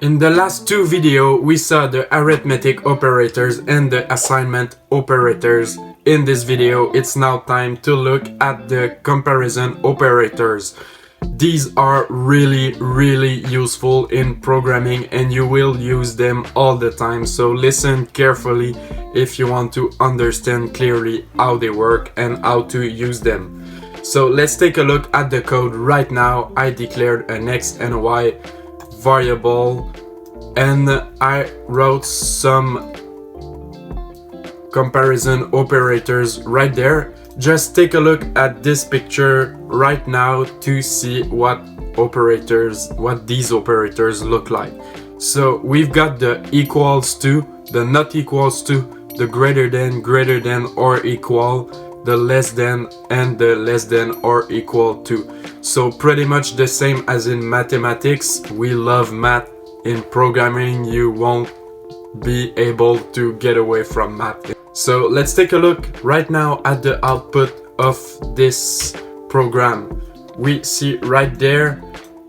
In the last two videos, we saw the arithmetic operators and the assignment operators. In this video, it's now time to look at the comparison operators. These are really useful in programming and you will use them all the time. So listen carefully if you want to understand clearly how they work and how to use them. So let's take a look at the code right now. I declared an x and a y variable and I wrote some comparison operators right there. Just take a look at this picture right now to see what these operators look like. So we've got the equals to, the not equals to, the greater than or equal, the less than, and the less than or equal to. So pretty much the same as in mathematics. We love math. In programming, you won't be able to get away from math. So let's take a look right now at the output of this program. We see right there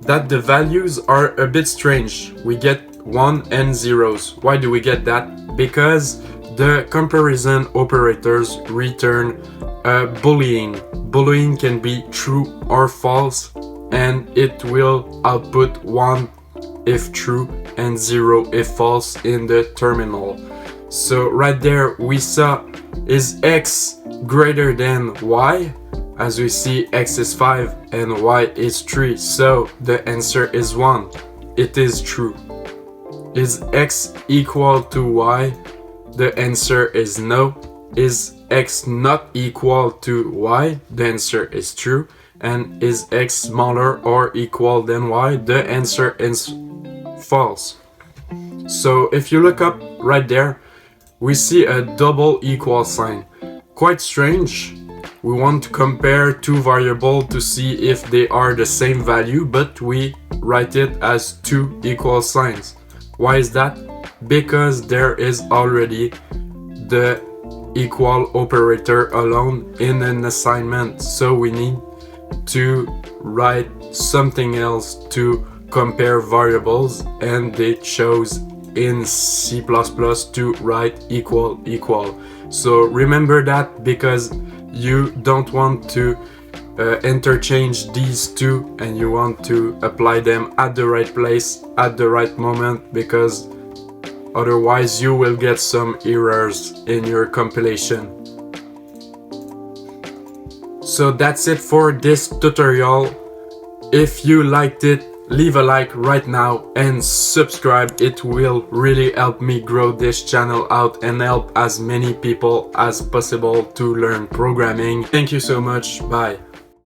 that the values are a bit strange. We get 1 and zeros. Why do we get that? Because the comparison operators return Boolean. Boolean can be true or false, and it will output 1 if true and 0 if false in the terminal. So right there we saw, is x greater than y? As we see, x is 5 and y is 3, so the answer is 1. It is true. Is x equal to y? The answer is no. Is x not equal to y? The answer is true. And is x smaller or equal than y? The answer is false. So if you look up right there, we see a double equal sign. Quite strange. We want to compare two variables to see if they are the same value, but we write it as two equal signs. Why is that? Because there is already the equal operator alone in an assignment, so we need to write something else to compare variables, and they chose in C++ to write equal. So remember that, because you don't want to interchange these two, and you want to apply them at the right place at the right moment, because otherwise you will get some errors in your compilation. So that's it for this tutorial. If you liked it, leave a like right now and subscribe. It will really help me grow this channel out and help as many people as possible to learn programming. Thank you so much. Bye.